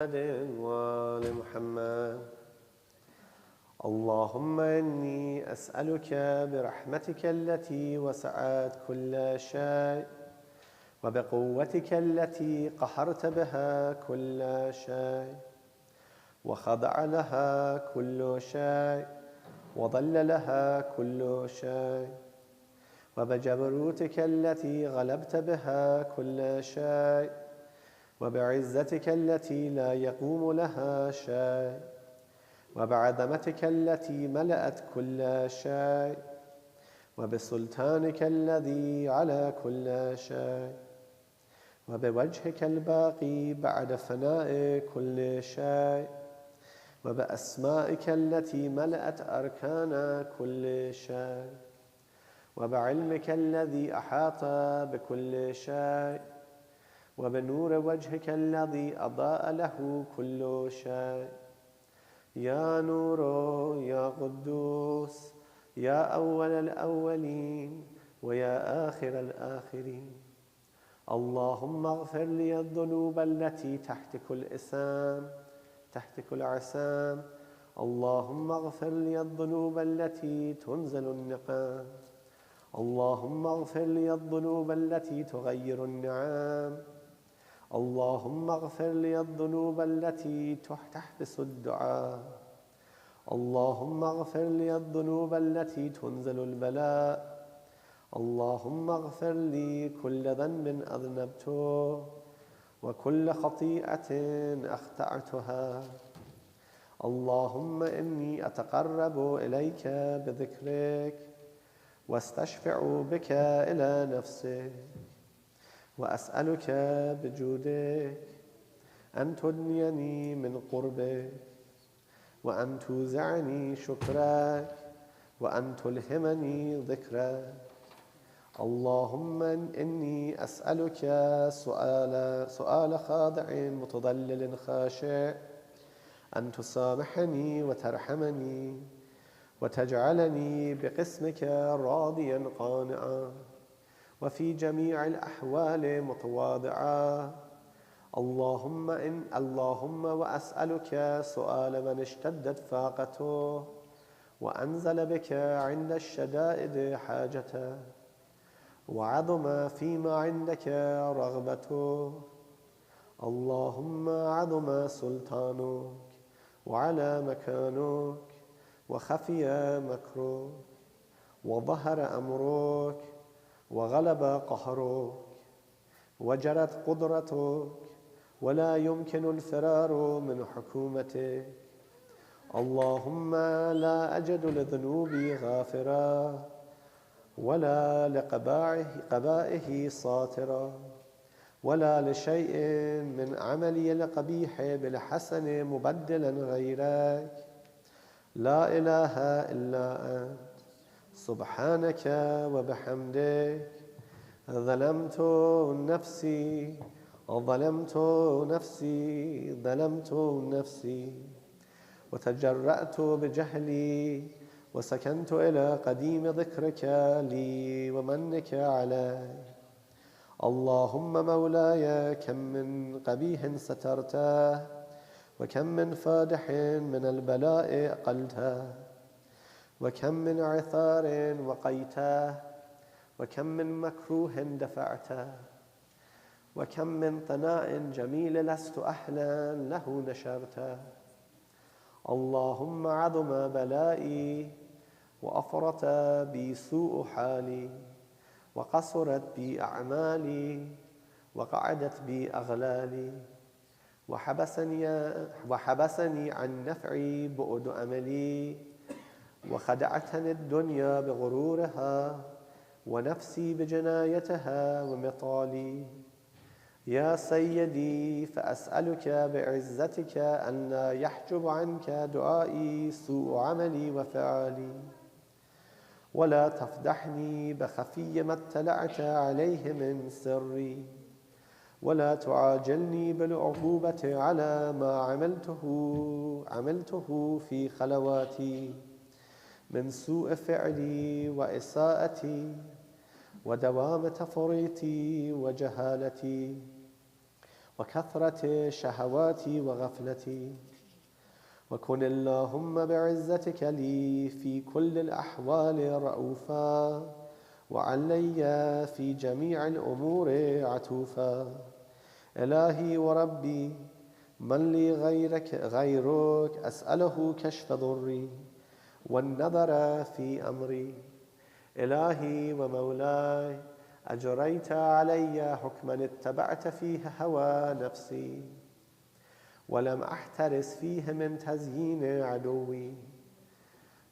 وآل محمد. اللهم إني أسألك برحمتك التي وسعت كل شيء وبقوتك التي قهرت بها كل شيء وخضع لها كل شيء وضل لها كل شيء وبجبروتك التي غلبت بها كل شيء وبعزتك التي لا يقوم لها شيء وبعظمتك التي ملأت كل شيء وبسلطانك الذي على كل شيء وبوجهك الباقي بعد فناء كل شيء وبأسمائك التي ملأت أركان كل شيء وبعلمك الذي أحاط بكل شيء وبنور وجهك الذي أضاء له كل شيء. يا نور يا قدوس يا أول الأولين ويا آخر الآخرين. اللهم اغفر لي الذنوب التي تحت كل عسام. اللهم اغفر لي الذنوب التي تنزل النقام. اللهم اغفر لي الذنوب التي تغير النعام. اللهم اغفر لي الذنوب التي تحبس الدعاء. اللهم اغفر لي الذنوب التي تنزل البلاء. اللهم اغفر لي كل ذنب أذنبته وكل خطيئة أخطأتها. اللهم إني أتقرب إليك بذكرك واستشفع بك إلى نفسك وأسألك بجودك أن تدنيني من قربك وأن توزعني شكرك وأن تلهمني ذكرك. اللهم إني أسألك سؤال خاضع متضلل خاشع أن تسامحني وترحمني وتجعلني بقسمك راضيا قانعا وفي جميع الأحوال متواضعا. اللهم وأسألك سؤال من اشتدت فاقته وأنزل بك عند الشدائد حاجته وعظم فيما عندك رغبته. اللهم عظم سلطانك وعلى مكانك وخفي مكرك وظهر أمرك وغلب قهرك وجرت قدرتك ولا يمكن الفرار من حكومتك. اللهم لا أجد لذنوبي غافرا ولا لقبائه ساترا ولا لشيء من عملي القبيح بالحسن مبدلا غيرك. لا إله إلا أنت سبحانك وبحمدك ظلمت نفسي وتجرأت بجهلي وسكنت إلى قديم ذكرك لي ومنك علي. اللهم مولاي كم من قبيح سترته وكم من فادح من البلاء أقلته وكم من عثار وقيته وكم من مكروه دفعته وكم من ثناء جميل لست أهلا له نشرته. اللهم عظم بلائي وأفرط بي سوء حالي وقصرت بي أعمالي وقعدت بي أغلالي وحبسني عن نفعي بعد أملي وخدعتني الدنيا بغرورها ونفسي بجنايتها ومطالي. يا سيدي فأسألك بعزتك أن لا يحجب عنك دعائي سوء عملي وفعالي ولا تفضحني بخفي ما اطلعت عليه من سري ولا تعاجلني بالعقوبة على ما عملته في خلواتي من سوء فعلي وإساءتي ودوام تفريطي وجهالتي وكثرة شهواتي وغفلتي. وكن اللهم بعزتك لي في كل الأحوال رؤوفا، وعلي في جميع الأمور عتوفا. إلهي وربي، من لي غيرك أسأله كشف ضري والنظر في أمري. إلهي ومولاي، أجريت علي حكما اتبعت فيه هوى نفسي، ولم أحترس فيه من تزيين عدوي،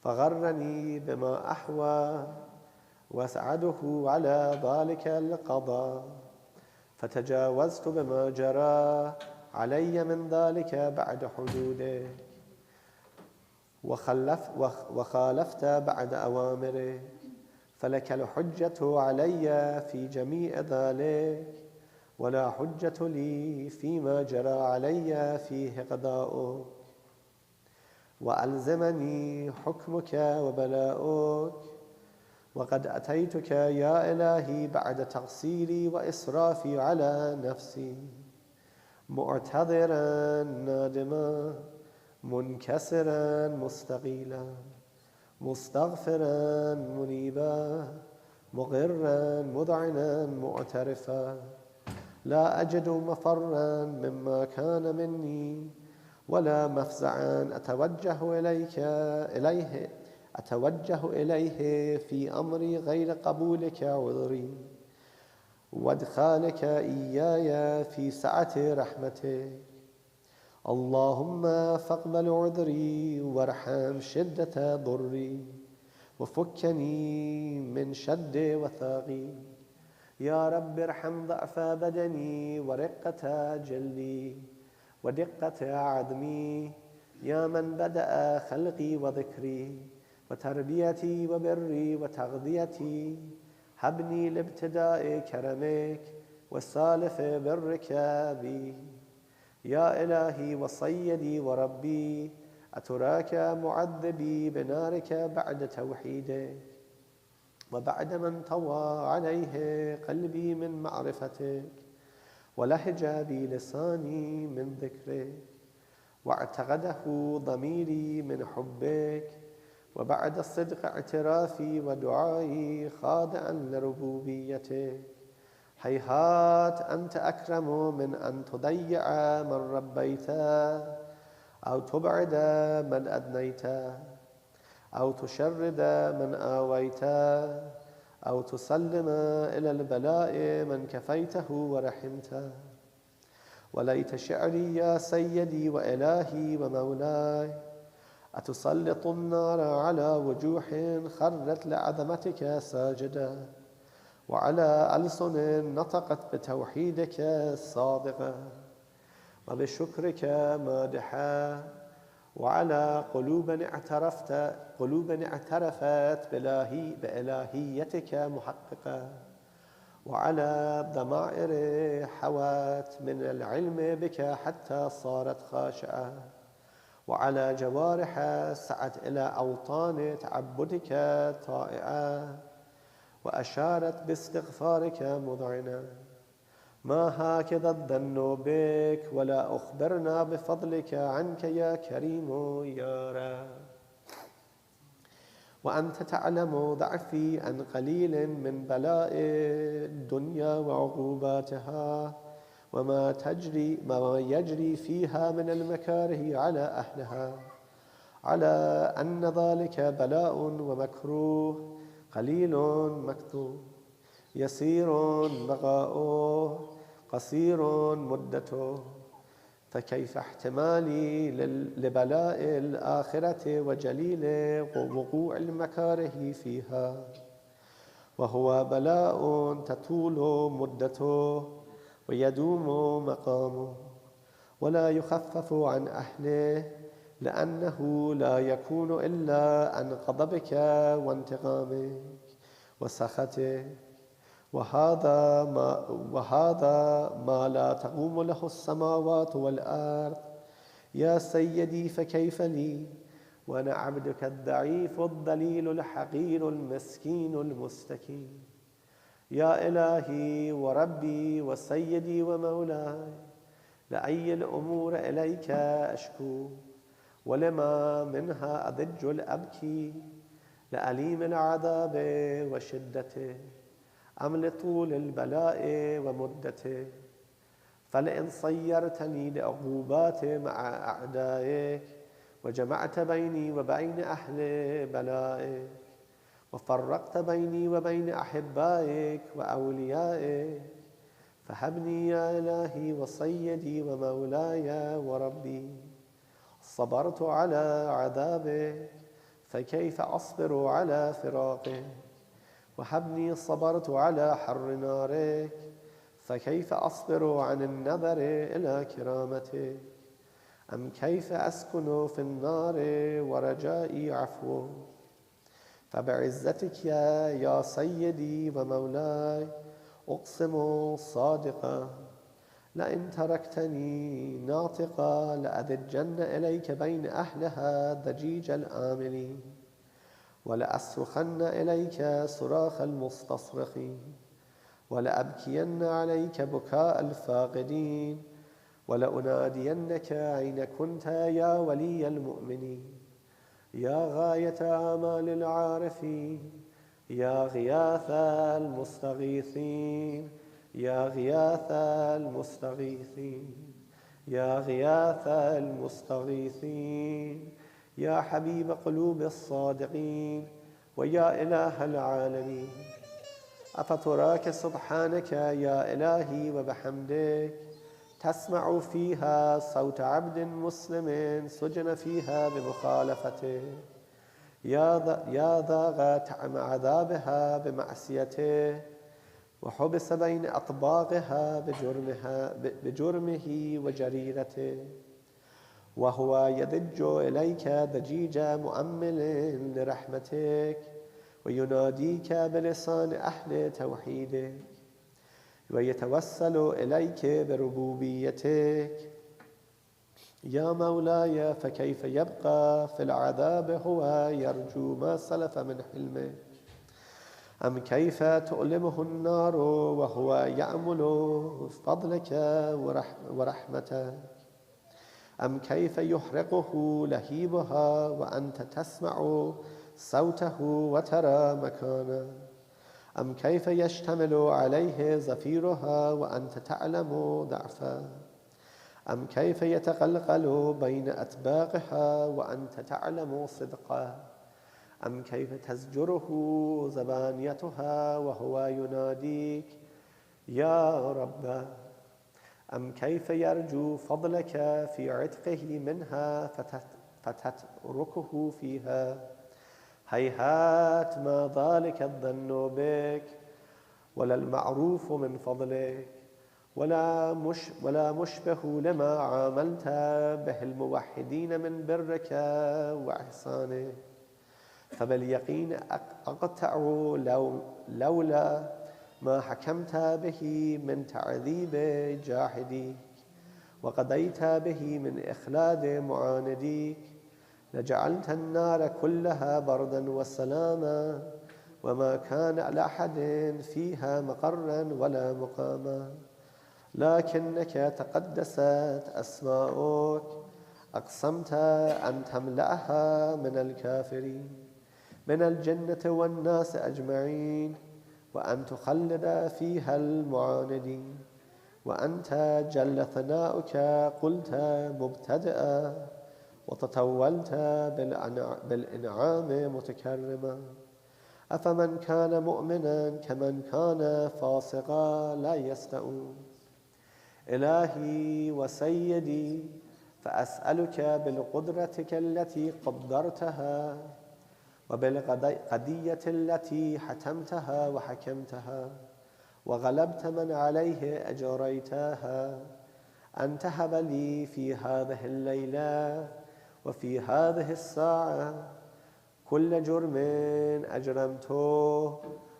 فغرني بما أحوى وأسعده على ذلك القضاء، فتجاوزت بما جرى علي من ذلك بعد حدودك، وخالفت بعد أوامرك، فلك الحجة علي في جميع ذلك، ولا حجة لي فيما جرى علي فيه قضاؤك. وألزمني حكمك وبلاؤك، وقد أتيتك يا إلهي بعد تقصيري وإسرافي على نفسي، معتذرا نادما، منكسرا مستقيلا، مستغفرا منيبا، مغرا مذعنا معترفا. لا أجد مفرا مما كان مني، ولا مفزعا أتوجه إليه في أمري غير قبولك عذري، وادخالك إياي في سعة رحمتك. اللهم فاقبل عذري وارحم شدة ضري، وفكني من شد وثاقي. يا رب ارحم ضعف بدني ورقة جلدي ودقة عظمي، يا من بدأ خلقي وذكري وتربيتي وبري وتغذيتي. هبني لابتداء كرمك والسالف برك بي. يا إلهي وصيدي وربي، أتراك معذبي بنارك بعد توحيدك، وبعد ما انطوى عليه قلبي من معرفتك، ولهج بي لساني من ذكرك، واعتقده ضميري من حبك، وبعد الصدق اعترافي ودعائي خاضعا لربوبيتك. هيهات أنت أكرم من أن تضيع من ربيته، أو تبعد من أدنيته، أو تشرد من آويته، أو تسلم إلى البلاء من كفيته ورحمته. وليت شعري يا سيدي وإلهي ومولاي، أتسلط النار على وجوه خرت لعظمتك ساجدة، وعلى ألسن نطقت بتوحيدك الصادقة، وبشكرك مادحة، وعلى قلوب اعترفت بإلهيتك محققة، وعلى ضمائر حوت من العلم بك حتى صارت خاشعة، وعلى جوارح سعت إلى أوطان تعبدك طائعة، وأشارت باستغفارك مذعنة. ما هكذا الظن بك، ولا أخبرنا بفضلك عنك يا كريم يا رب. وأنت تعلم ضعفي عن قليل من بلاء الدنيا وعقوباتها، وما يجري فيها من المكاره على أهلها، على أن ذلك بلاء ومكروه، قليل مكتوب، يسير بقاؤه، قصير مدته. فكيف احتمالي لبلاء الآخرة وجليل وقوع المكاره فيها، وهو بلاء تطول مدته ويدوم مقامه، ولا يخفف عن أهله، لأنه لا يكون إلا عن غضبك وانتقامك وسخطك. وهذا ما لا تقوم له السماوات والأرض. يا سيدي، فكيف لي وأنا عبدك الضعيف الذليل الحقير المسكين المستكين؟ يا إلهي وربي وسيدي ومولاي، لأي الأمور إليك أشكو ولما منها أضج الأبكي لأليم العذاب وشدته أم لطول البلاء ومدته فلئن صيرتني لعقوبات مع أعدائك وجمعت بيني وبين أهل بلائك وفرقت بيني وبين أحبائك وأوليائك فهبني يا إلهي وسيدي ومولاي وربي صبرت على عذابك فكيف أصبر على فراقك وهبني صبرت على حر نارك فكيف أصبر عن النظر إلى كرامتك أم كيف أسكن في النار ورجائي عفوك فبعزتك يا سيدي ومولاي أقسم صادقا لئن تركتني ناطقا لأذجن إليك بين أهلها ضجيج الآملين ولأصرخن إليك صراخ المستصرخين ولأبكين عليك بكاء الفاقدين ولأنادينك أين كنت يا ولي المؤمنين يا غاية آمال العارفين يا غياث المستغيثين يا غياث المستغيثين يا غياث المستغيثين يا حبيب قلوب الصادقين ويا إله العالمين أفتراك سبحانك يا إلهي وبحمدك تسمع فيها صوت عبد مسلم سجن فيها بمخالفته يا ذاغ طعم عذابها بمعصيته وحبس بين أطباقها بجرمه وجريرته وهو يضج إليك ضجيج مؤمل لرحمتك ويناديك بلسان أهل توحيدك ويتوسل إليك بربوبيتك يا مولاي فكيف يبقى في العذاب هو يرجو ما سلف من حلمك أم كيف تؤلمه النار وهو يأمل فضلك ورحمتك أم كيف يحرقه لهيبها وأنت تسمع صوته وترى مكانه أم كيف يشتمل عليه زفيرها وأنت تعلم ضعفه أم كيف يتقلقل بين أطباقها وأنت تعلم صدقه أم كيف تزجره زبانيتها وهو يناديك يا رب أم كيف يرجو فضلك في عتقه منها فتتركه فيها هيهات ما ذلك الظن بك ولا المعروف من فضلك ولا مشبه لما عاملت به الموحدين من برك وإحسانك فباليقين أقطع لولا ما حكمت به من تعذيب جاحديك وقضيت به من إخلاد معانديك لجعلت النار كلها بردا وسلاما وما كان لأحد فيها مقرا ولا مقاما لكنك تقدست أسماؤك أقسمت أن تملأها من الكافرين من الجنة والناس أجمعين وأن تخلد فيها المعاندين وأنت جل ثناؤك قلت مبتدئا وتطولت بالإنعام متكرما أفمن كان مؤمنا كمن كان فاسقا لا يستؤون إلهي وسيدي فأسألك بالقدرتك التي قدرتها وبالقضية التي حتمتها وحكمتها وغلبت من عليه أجريتها أن تهب لي في هذه الليلة وفي هذه الساعة كل جرم أجرمته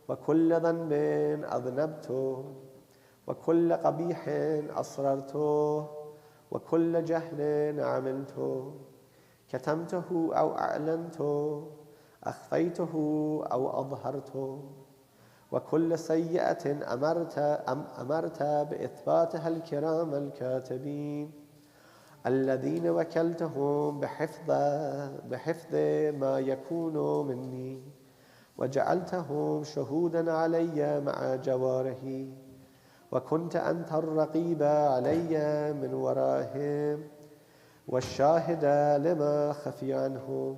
وكل ذنب أذنبته وكل قبيح أصررته وكل جهل عملته كتمته أو أعلنته أخفيته أو أظهرته وكل سيئة أمرت بإثباتها الكرام الكاتبين الذين وكلتهم بحفظ ما يكون مني، وجعلتهم شهودا علي مع جوارحي، وكنت أنت الرقيب علي من ورائهم والشاهد لما خفي عنهم،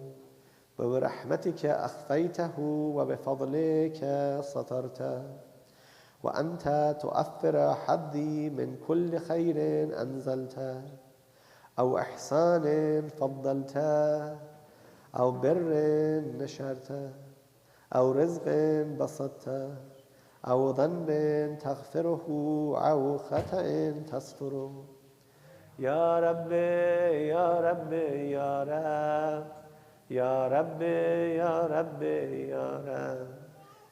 وبرحمتك أخفيته وبفضلك سترته، وأنت تؤثر حظي من كل خير أنزلته أو إحسان فضلته أو بر نشرته أو رزق بسطته أو ذنب تغفره أو خطأ تستره. يا ربي يا ربي يا رب، يا ربي يا ربي يا رب،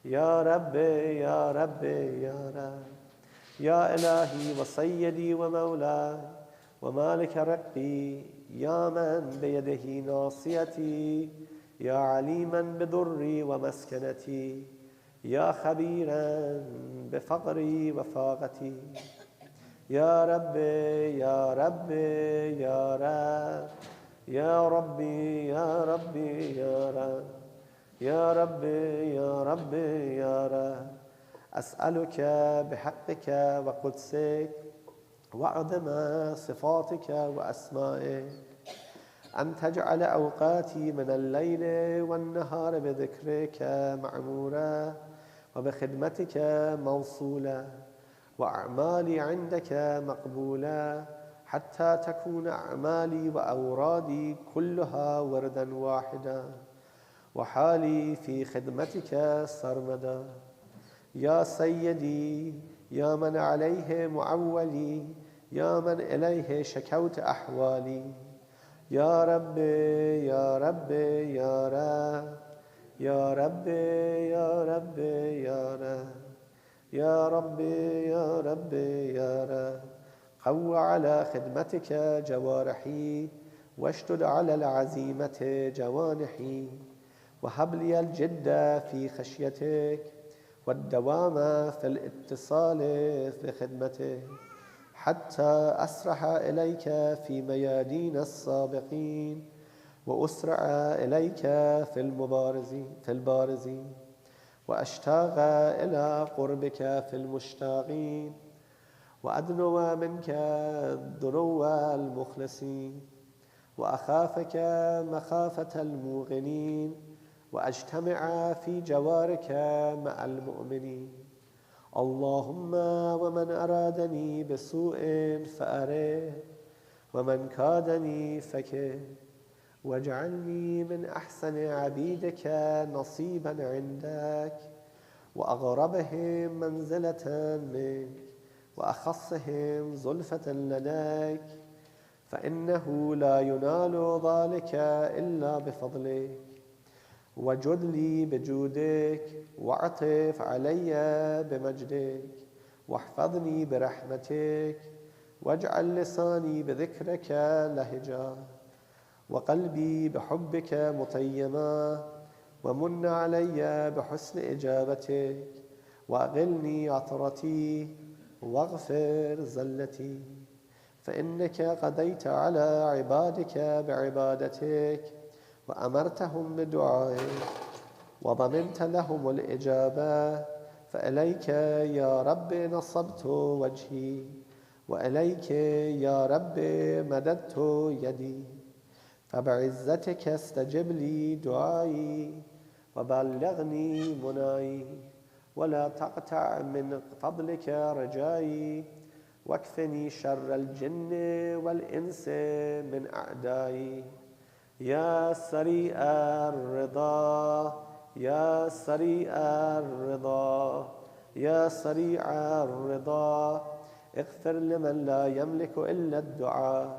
يا ربي يا ربي يا رب، يا إلهي وسيدي ومولاي ومالك ربي، يا من بيده ناصيتي، يا عليما بضري ومسكنتي، يا خبيرا بفقري وفاقتي، يا ربي يا ربي يا رب، يا ربي يا ربي يا رب، يا ربي يا ربي يا رب، أسألك بحقك وقدسك وعظم صفاتك وأسمائك أن تجعل أوقاتي من الليل والنهار بذكرك معمورة وبخدمتك موصولة، وأعمالي عندك مقبولة، حتى تكون أعمالي وأورادي كلها وردا واحدا، وحالي في خدمتك سرمدا. يا سيدي، يا من عليه معولي، يا من إليه شكوت أحوالي، يا ربي يا ربي يا رب، يا ربي يا ربي يا رب، يا ربي يا ربي يا رب، قو على خدمتك جوارحي واشتد على العزيمة جوانحي، وهب لي الجد في خشيتك والدوام في الاتصال في خدمتك، حتى أسرح إليك في ميادين السابقين وأسرع إليك في البارزين، وأشتاق إلى قربك في المشتاقين، وأدنو منك دنو المخلصين، وأخافك مخافة الموقنين، وأجتمع في جوارك مع المؤمنين. اللهم ومن أرادني بسوء فأره، ومن كادني فكه، واجعلني من أحسن عبيدك نصيبا عندك، وأغربهم منزلة منك، وأخصهم زلفة لديك، فإنه لا ينال ذلك إلا بفضلك، وجد لي بجودك، واعطف علي بمجدك، واحفظني برحمتك، واجعل لساني بذكرك لهجا، وقلبي بحبك مطيما، ومن علي بحسن إجابتك، وأغلني عثرتي، واغفر زلتي، فإنك قضيت على عبادك بعبادتك، وأمرتهم بدعائك، وضمنت لهم الإجابة، فإليك يا رب نصبت وجهي، وإليك يا رب مددت يدي، فبعزتك استجب لي دعائي، وبلغني مناي، ولا تقطع من فضلك رجائي، واكفني شر الجن والإنس من أعدائي. يا سريع الرضا، يا سريع الرضا، يا سريع الرضا، اغفر لمن لا يملك إلا الدعاء،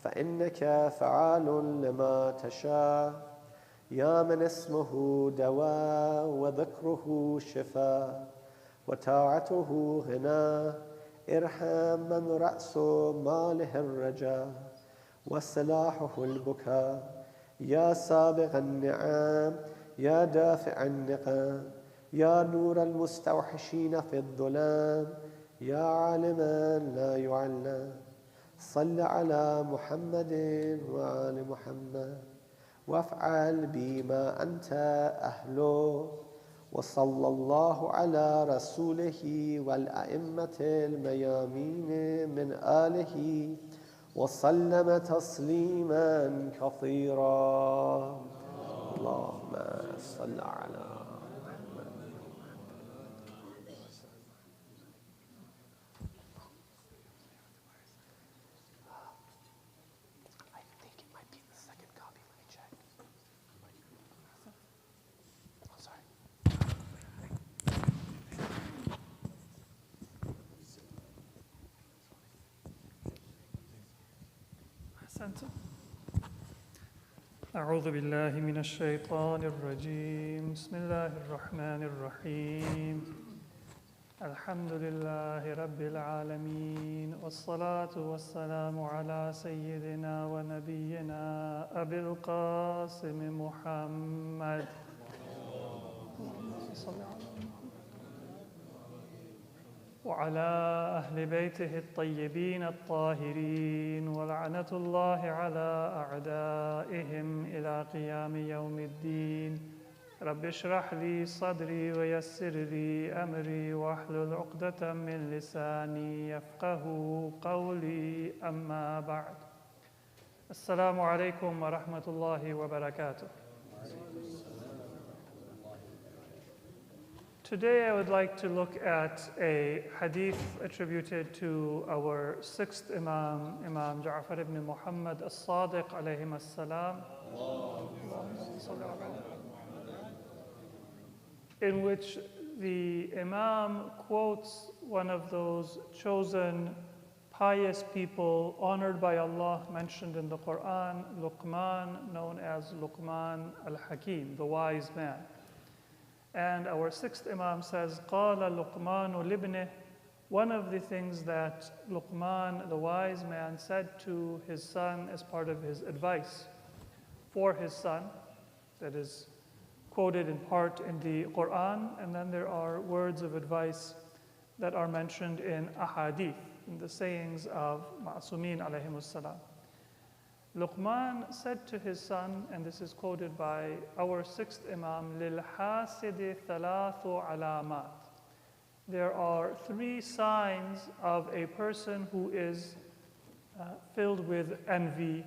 فإنك فعال لما تشاء. يا من اسمه دواء وذكره شفاء وطاعته غنى، ارحم من رأس ماله الرجاء وسلاحه البكاء. يا سابغ النعم، يا دافع النقم، يا نور المستوحشين في الظلام يا عالما لا يعلم صل على محمد وآل محمد وافعل بما أنت أهله وصلى الله على رسوله والأئمة الميامين من آله وسلم تسليما كثيرا اللهم صل على أعوذ بالله من الشيطان الرجيم بسم الله الرحمن الرحيم الحمد لله رب العالمين والصلاة والسلام على سيدنا ونبينا أبي القاسم محمد وعلى أهل بيته الطيبين الطاهرين ولعنة الله على أعدائهم إلى قيام يوم الدين رب اشرح لي صدري ويسر لي أمري واحلل عقدة من لساني يفقه قولي أما بعد السلام عليكم ورحمة الله وبركاته. Today I would like to look at a hadith attributed to our sixth Imam, Imam Ja'far ibn Muhammad as-Sadiq alayhim as-salam, in which the Imam quotes one of those chosen pious people honored by Allah mentioned in the Quran, Luqman, known as Luqman al-Hakim, the wise man. And our sixth Imam says, قَالَ لُقْمَانُ لِبْنِهِ. One of the things that Luqman, the wise man, said to his son as part of his advice for his son, that is quoted in part in the Quran, and then there are words of advice that are mentioned in ahadith, in the sayings of Ma'sumin alayhimus salam. Luqman said to his son, and this is quoted by our sixth Imam, لِلْحَاسِدِ ثَلَاثُ عَلَامَاتٍ. There are three signs of a person who is filled with envy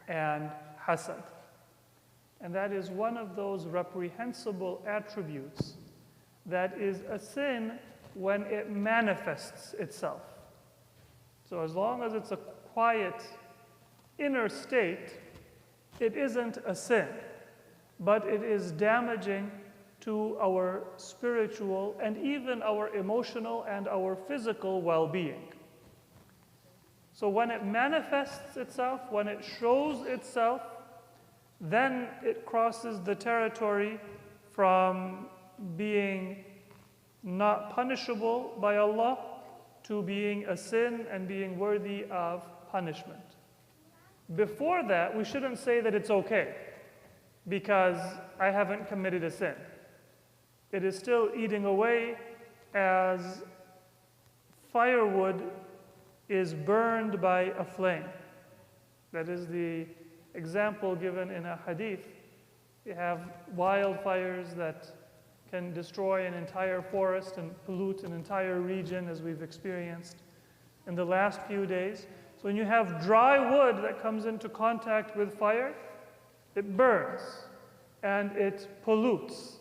and hasad. And that is one of those reprehensible attributes that is a sin when it manifests itself. So as long as it's a quiet inner state, it isn't a sin, but it is damaging to our spiritual and even our emotional and our physical well-being. So when it manifests itself, when it shows itself, then it crosses the territory from being not punishable by Allah to being a sin and being worthy of punishment. Before that, we shouldn't say that it's okay because I haven't committed a sin. It is still eating away as firewood is burned by a flame. That is the example given in a hadith. You have wildfires that can destroy an entire forest and pollute an entire region, as we've experienced in the last few days. So when you have dry wood that comes into contact with fire, it burns and it pollutes.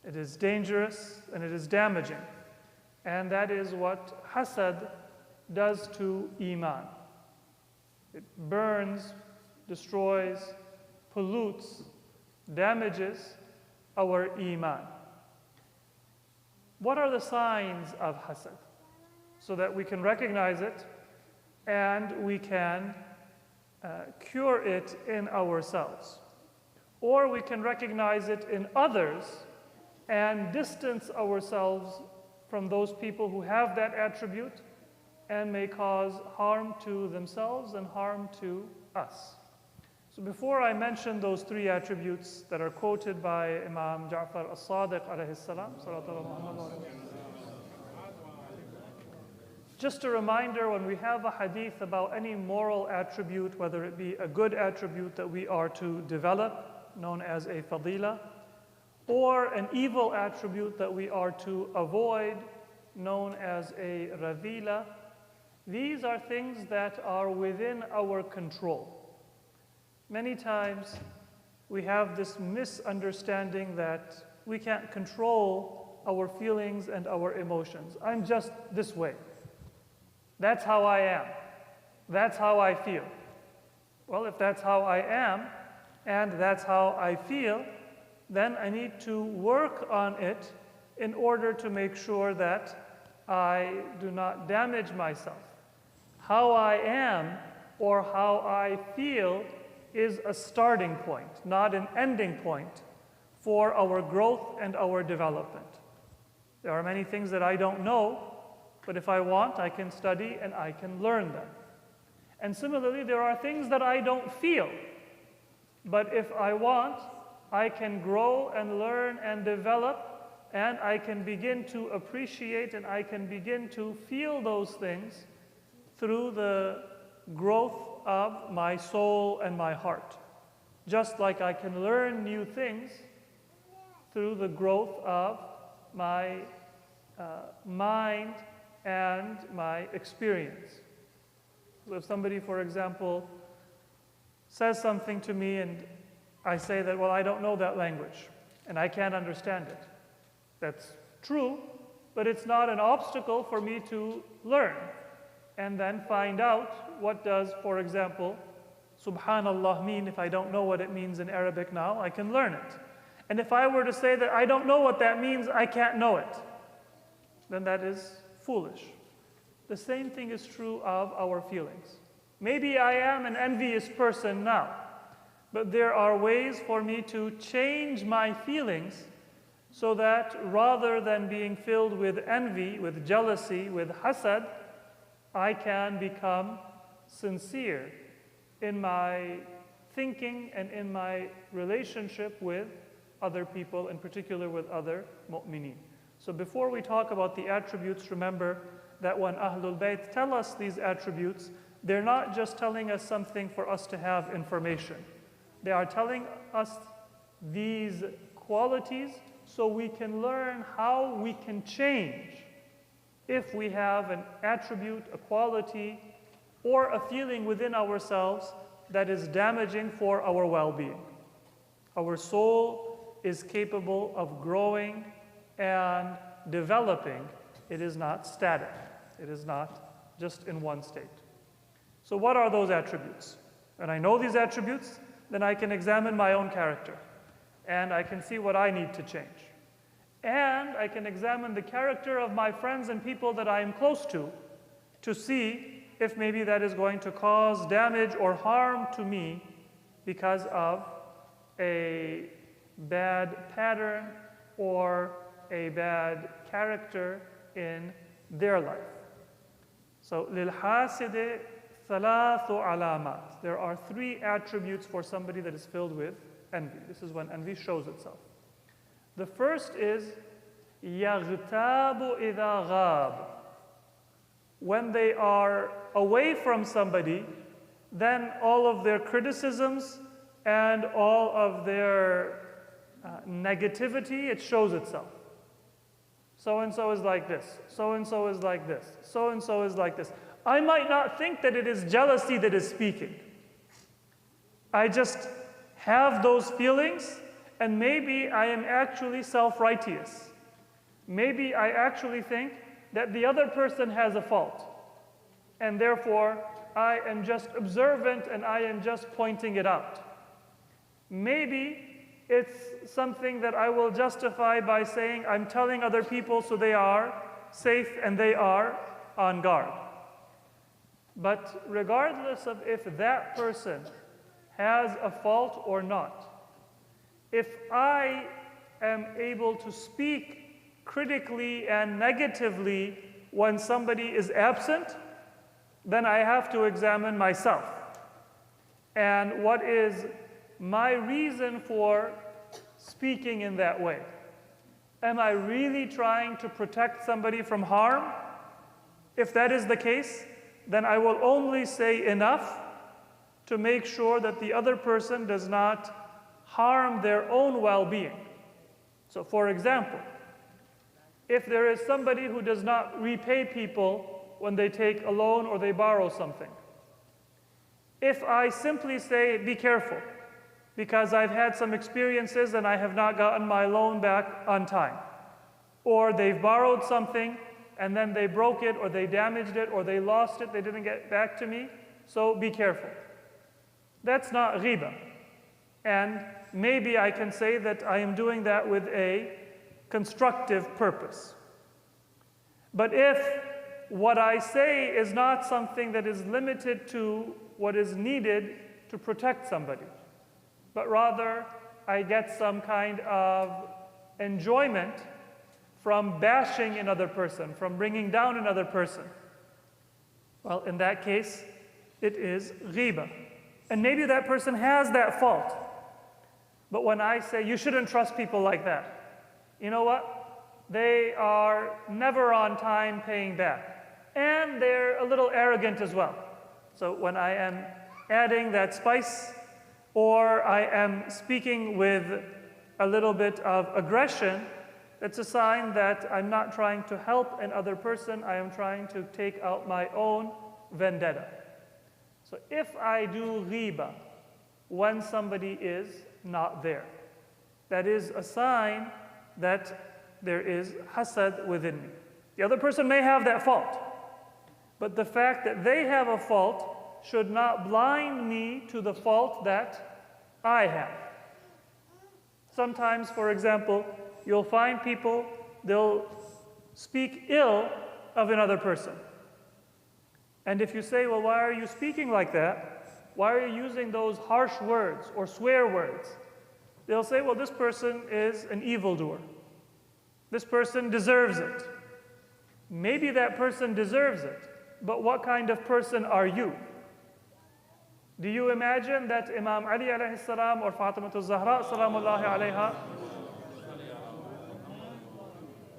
It is dangerous and it is damaging. And that is what hasad does to Iman. It burns, destroys, pollutes, damages our Iman. What are the signs of hasad? So that we can recognize it and we can cure it in ourselves. Or we can recognize it in others and distance ourselves from those people who have that attribute and may cause harm to themselves and harm to us. So before I mention those three attributes that are quoted by Imam Ja'far as-Sadiq alayhi salam, just a reminder, when we have a hadith about any moral attribute, whether it be a good attribute that we are to develop, known as a fadila, or an evil attribute that we are to avoid, known as a radila, these are things that are within our control. Many times we have this misunderstanding that we can't control our feelings and our emotions. I'm just this way. That's how I am. That's how I feel. Well, if that's how I am and that's how I feel, then I need to work on it in order to make sure that I do not damage myself. How I am or how I feel is a starting point, not an ending point for our growth and our development. There are many things that I don't know, but if I want, I can study and I can learn them. And similarly, there are things that I don't feel, but if I want, I can grow and learn and develop, and I can begin to appreciate and I can begin to feel those things through the growth of my soul and my heart. Just like I can learn new things through the growth of my mind and my experience. So if somebody, for example, says something to me and I say that, well, I don't know that language and I can't understand it. That's true, but it's not an obstacle for me to learn and then find out what does, for example, Subhanallah mean. If I don't know what it means in Arabic now, I can learn it. And if I were to say that I don't know what that means, I can't know it, then that is foolish. The same thing is true of our feelings. Maybe I am an envious person now, but there are ways for me to change my feelings so that rather than being filled with envy, with jealousy, with hasad, I can become sincere in my thinking and in my relationship with other people, in particular with other mu'mineen. So before we talk about the attributes, remember that when Ahlul Bayt tell us these attributes, they're not just telling us something for us to have information. They are telling us these qualities so we can learn how we can change if we have an attribute, a quality, or a feeling within ourselves that is damaging for our well-being. Our soul is capable of growing and developing. It is not static. It is not just in one state. So what are those attributes? When I know these attributes, then I can examine my own character and I can see what I need to change. And I can examine the character of my friends and people that I am close to see if maybe that is going to cause damage or harm to me because of a bad pattern or a bad character in their life. So, لِلْحَاسِدِ ثَلَاثُ عَلَامَاتٍ. There are three attributes for somebody that is filled with envy. This is when envy shows itself. The first is يَغْتَابُ إِذَا غَابَ. When they are away from somebody, then all of their criticisms and all of their negativity, it shows itself. So-and-so is like this. So-and-so is like this. So-and-so is like this. I might not think that it is jealousy that is speaking. I just have those feelings, and maybe I am actually self-righteous. Maybe I actually think that the other person has a fault, and therefore I am just observant and I am just pointing it out. Maybe it's something that I will justify by saying I'm telling other people so they are safe and they are on guard. But regardless of if that person has a fault or not, if I am able to speak critically and negatively when somebody is absent, then I have to examine myself. And what is my reason for speaking in that way? Am I really trying to protect somebody from harm? If that is the case, then I will only say enough to make sure that the other person does not harm their own well-being. So for example, if there is somebody who does not repay people when they take a loan or they borrow something, if I simply say, be careful, because I've had some experiences and I have not gotten my loan back on time, or they've borrowed something and then they broke it or they damaged it or they lost it, they didn't get back to me, so be careful. That's not ghiba. And maybe I can say that I am doing that with a constructive purpose. But if what I say is not something that is limited to what is needed to protect somebody, but rather I get some kind of enjoyment from bashing another person, from bringing down another person, well, in that case, it is ghiba. And maybe that person has that fault. But when I say, you shouldn't trust people like that, you know what? They are never on time paying back. And they're a little arrogant as well. So when I am adding that spice, or I am speaking with a little bit of aggression, that's a sign that I'm not trying to help another person, I am trying to take out my own vendetta. So if I do ghiba when somebody is not there, that is a sign that there is hasad within me. The other person may have that fault, but the fact that they have a fault should not blind me to the fault that I have. Sometimes, for example, you'll find people, they'll speak ill of another person. And if you say, well, why are you speaking like that? Why are you using those harsh words or swear words? They'll say, well, this person is an evildoer. This person deserves it. Maybe that person deserves it, but what kind of person are you? Do you imagine that Imam Ali alayhi salam or Fatima al-Zahra salamullahi alayha,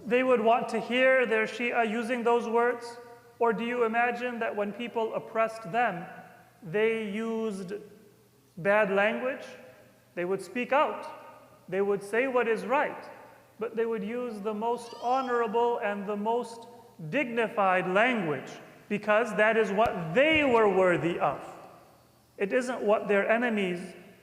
they would want to hear their Shia using those words? Or do you imagine that when people oppressed them, they used bad language? They would speak out. They would say what is right, but they would use the most honorable and the most dignified language because that is what they were worthy of. It isn't what their enemies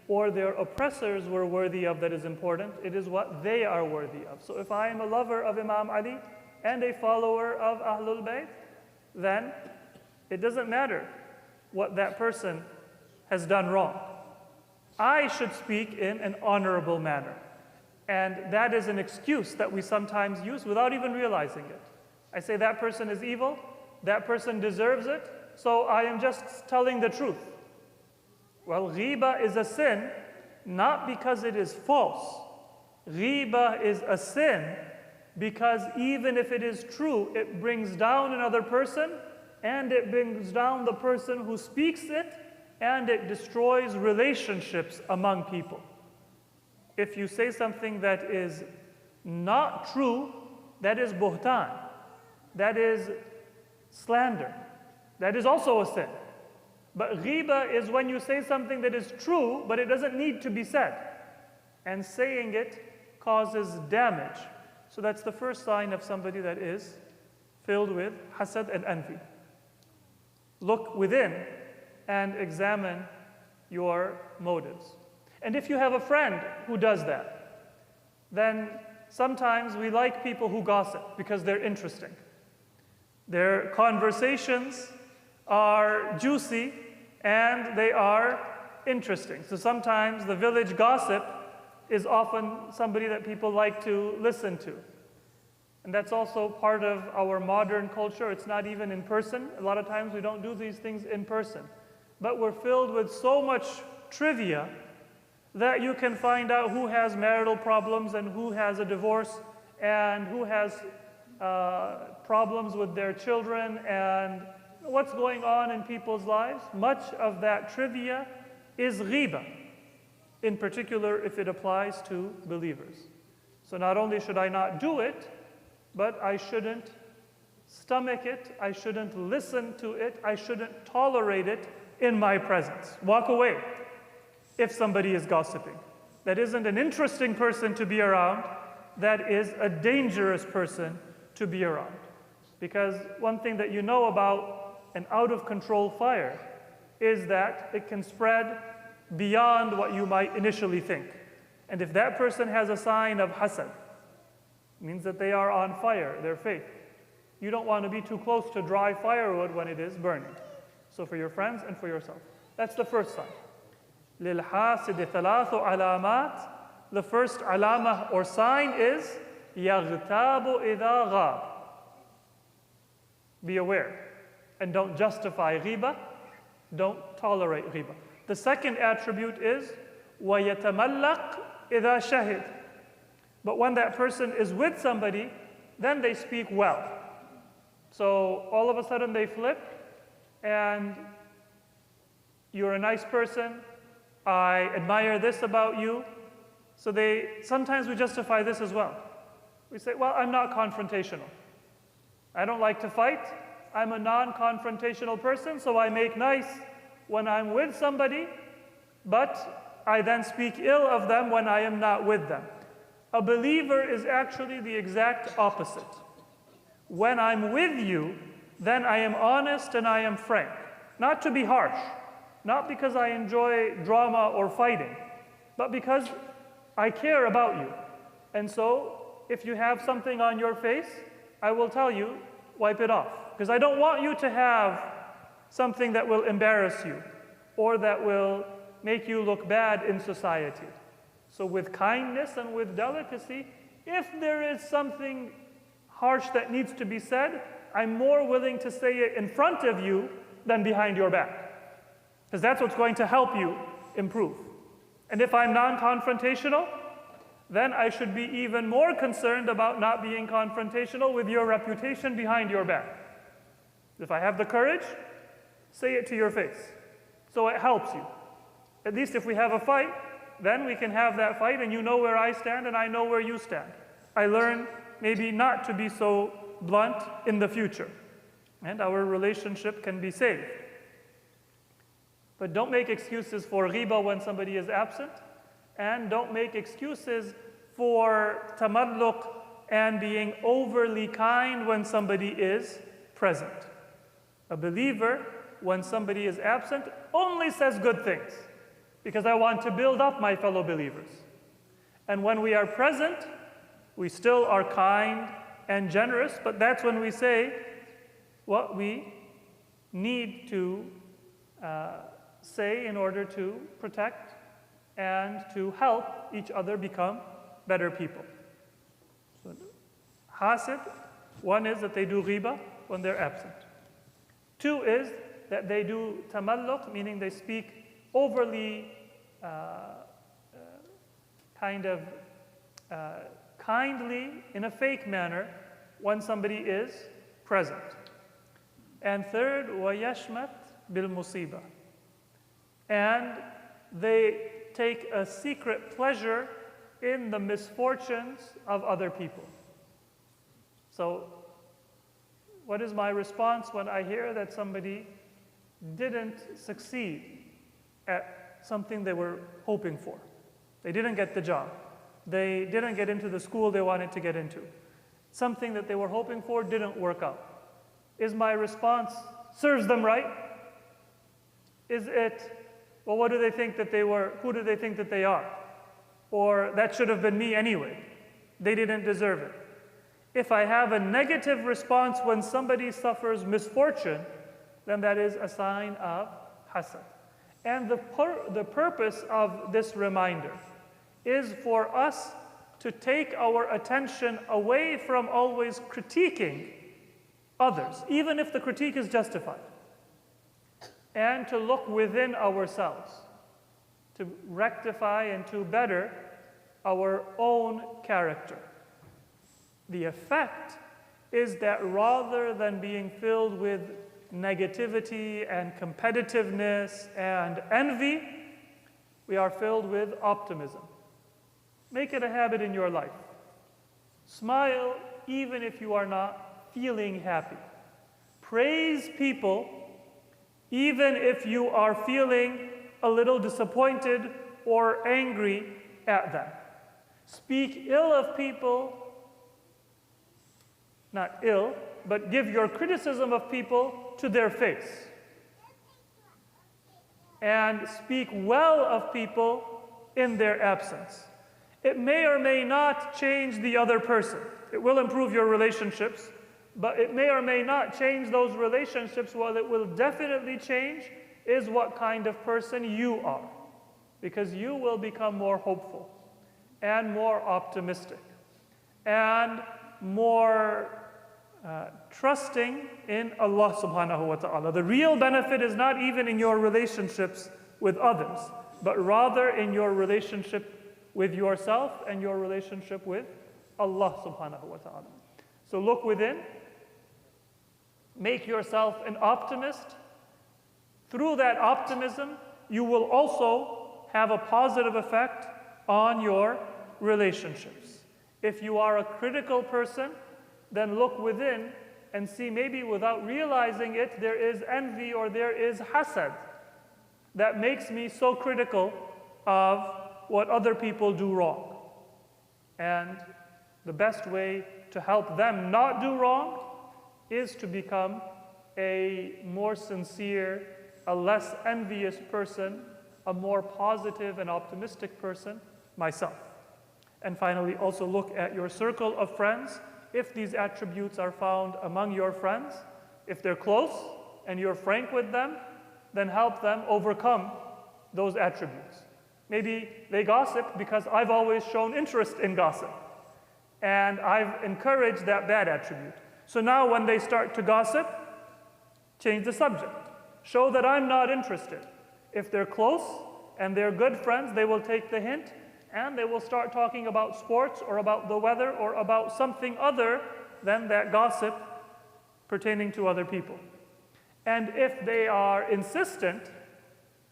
or their oppressors were worthy of that is important. It is what they are worthy of. So if I am a lover of Imam Ali and a follower of Ahlul Bayt, then it doesn't matter what that person has done wrong. I should speak in an honorable manner. And that is an excuse that we sometimes use without even realizing it. I say that person is evil, that person deserves it, so I am just telling the truth. Well, ghiba is a sin, not because it is false. Ghiba is a sin because even if it is true, it brings down another person, and it brings down the person who speaks it, and it destroys relationships among people. If you say something that is not true, that is buhtan. That is slander. That is also a sin. But ghiba is when you say something that is true, but it doesn't need to be said. And saying it causes damage. So that's the first sign of somebody that is filled with hasad and envy. Look within and examine your motives. And if you have a friend who does that, then sometimes we like people who gossip because they're interesting. Their conversations are juicy and they are interesting. So sometimes the village gossip is often somebody that people like to listen to. And that's also part of our modern culture. It's not even in person. A lot of times we don't do these things in person. But we're filled with so much trivia that you can find out who has marital problems and who has a divorce and who has problems with their children and what's going on in people's lives. Much of that trivia is ghiba, in particular if it applies to believers. So not only should I not do it, but I shouldn't stomach it, I shouldn't listen to it, I shouldn't tolerate it in my presence. Walk away if somebody is gossiping. That isn't an interesting person to be around, that is a dangerous person to be around. Because one thing that you know about an out-of-control fire is that it can spread beyond what you might initially think. And if that person has a sign of Hassan, it means that they are on fire, their faith. You don't want to be too close to dry firewood when it is burning. So for your friends and for yourself. That's the first sign. لِلْحَاسِدِ ثَلَاثُ عَلَامَاتٍ. The first alama or sign is يَغْتَابُ إِذَا غَابَ. Be aware and don't justify ghiba, don't tolerate ghiba. The second attribute is وَيَتَمَلَّقْ إِذَا شَهِدْ. But when that person is with somebody, then they speak well. So all of a sudden they flip, and you're a nice person, I admire this about you. So sometimes we justify this as well. We say, well, I'm not confrontational. I don't like to fight. I'm a non-confrontational person, so I make nice when I'm with somebody, but I then speak ill of them when I am not with them. A believer is actually the exact opposite. When I'm with you, then I am honest and I am frank. Not to be harsh, not because I enjoy drama or fighting, but because I care about you. And so, if you have something on your face, I will tell you, wipe it off. Because I don't want you to have something that will embarrass you or that will make you look bad in society. So with kindness and with delicacy, if there is something harsh that needs to be said, I'm more willing to say it in front of you than behind your back. Because that's what's going to help you improve. And if I'm non-confrontational, then I should be even more concerned about not being confrontational with your reputation behind your back. If I have the courage, say it to your face. So it helps you. At least if we have a fight, then we can have that fight and you know where I stand and I know where you stand. I learn maybe not to be so blunt in the future. And our relationship can be saved. But don't make excuses for ghiba when somebody is absent. And don't make excuses for tamalluq and being overly kind when somebody is present. A believer, when somebody is absent, only says good things because I want to build up my fellow believers. And when we are present, we still are kind and generous, but that's when we say what we need to say in order to protect and to help each other become better people. So, hasid, one is that they do ghiba when they're absent. Two is that they do tamalluq, meaning they speak overly kindly in a fake manner when somebody is present. And third, وَيَشْمَتْ بِالْمُصِيبَةِ. And they take a secret pleasure in the misfortunes of other people. So, what is my response when I hear that somebody didn't succeed at something they were hoping for? They didn't get the job. They didn't get into the school they wanted to get into. Something that they were hoping for didn't work out. Is my response, serves them right? Is it, well, what do they think that they were? Who do they think that they are? Or that should have been me anyway. They didn't deserve it. If I have a negative response when somebody suffers misfortune, then that is a sign of hasad. And the purpose of this reminder is for us to take our attention away from always critiquing others, even if the critique is justified, and to look within ourselves, to rectify and to better our own character. The effect is that rather than being filled with negativity and competitiveness and envy, we are filled with optimism. Make it a habit in your life. Smile even if you are not feeling happy. Praise people even if you are feeling a little disappointed or angry at them. Speak ill of people, not ill, but give your criticism of people to their face. And speak well of people in their absence. It may or may not change the other person. It will improve your relationships, but it may or may not change those relationships. What it will definitely change is what kind of person you are, because you will become more hopeful and more optimistic and more trusting in Allah subhanahu wa ta'ala. The real benefit is not even in your relationships with others, but rather in your relationship with yourself and your relationship with Allah subhanahu wa ta'ala. So look within, make yourself an optimist. Through that optimism, you will also have a positive effect on your relationships. If you are a critical person, then look within and see, maybe without realizing it, there is envy or there is hasad that makes me so critical of what other people do wrong. And the best way to help them not do wrong is to become a more sincere, a less envious person, a more positive and optimistic person myself. And finally, also look at your circle of friends. If these attributes are found among your friends, if they're close and you're frank with them, then help them overcome those attributes. Maybe they gossip because I've always shown interest in gossip, and I've encouraged that bad attribute. So now when they start to gossip, change the subject. Show that I'm not interested. If they're close and they're good friends, they will take the hint and they will start talking about sports or about the weather or about something other than that gossip pertaining to other people. And if they are insistent,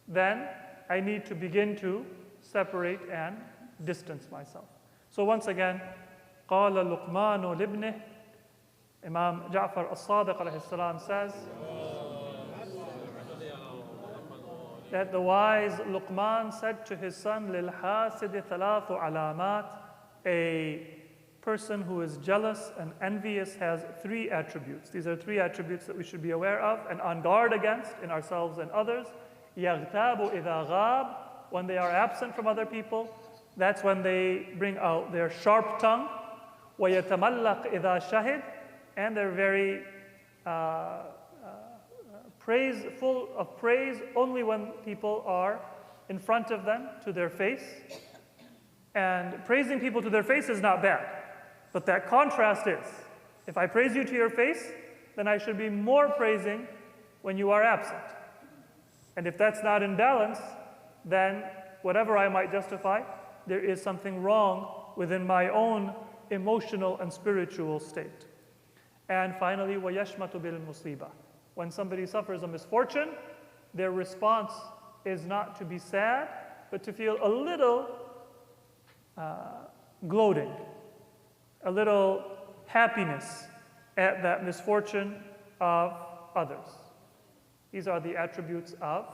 then I need to begin to separate and distance myself. So once again, قال لقمان لابنه, Imam Ja'far al-Sadiq alayhi salam says that the wise Luqman said to his son, لِلْحَاسِدِ ثَلَاثُ عَلَامَاتٍ, a person who is jealous and envious has three attributes. These are three attributes that we should be aware of and on guard against in ourselves and others. يَغْتَابُ إِذَا غَابَ, when they are absent from other people, that's when they bring out their sharp tongue. وَيَتَمَلَّقْ إِذَا شَهِدْ, and they're very full of praise only when people are in front of them to their face. And praising people to their face is not bad, but that contrast is, if I praise you to your face, then I should be more praising when you are absent. And if that's not in balance, then whatever I might justify, there is something wrong within my own emotional and spiritual state. And finally, وَيَشْمَتُ بِالْمُصِيبَةِ, when somebody suffers a misfortune, their response is not to be sad, but to feel a little gloating, a little happiness at that misfortune of others. These are the attributes of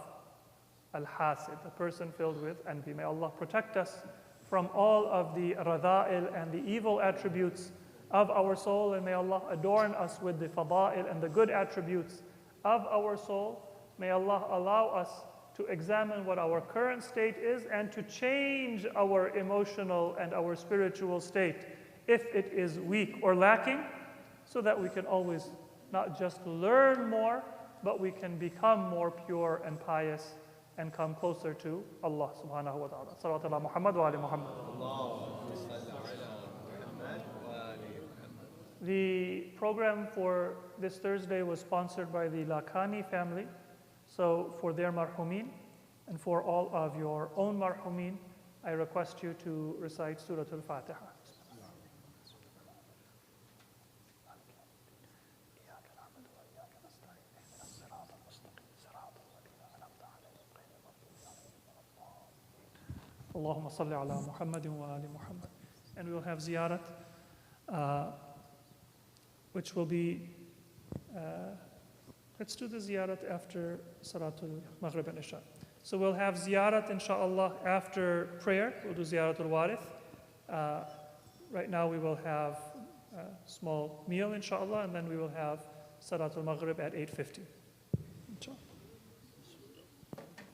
al-hasid, a person filled with envy. May Allah protect us from all of the radha'il and the evil attributes of our soul, and may Allah adorn us with the fada'il and the good attributes of our soul. May Allah allow us to examine what our current state is and to change our emotional and our spiritual state if it is weak or lacking, so that we can always not just learn more, but we can become more pure and pious and come closer to Allah subhanahu wa ta'ala. Salawat ala Muhammad wa ali Muhammad. The program for this Thursday was sponsored by the Lakhani family. So for their marhumin and for all of your own marhumin, I request you to recite Surah Al-Fatiha. Allahumma salli ala Muhammadin wa ali Muhammad. And we will have ziyarat, which will be, let's do the ziyarat after Salatul Maghrib and Isha. So we'll have ziyarat, inshallah, after prayer. We'll do ziyaratul warith. Right now we will have a small meal, inshallah, and then we will have Salatul Maghrib at 8:50.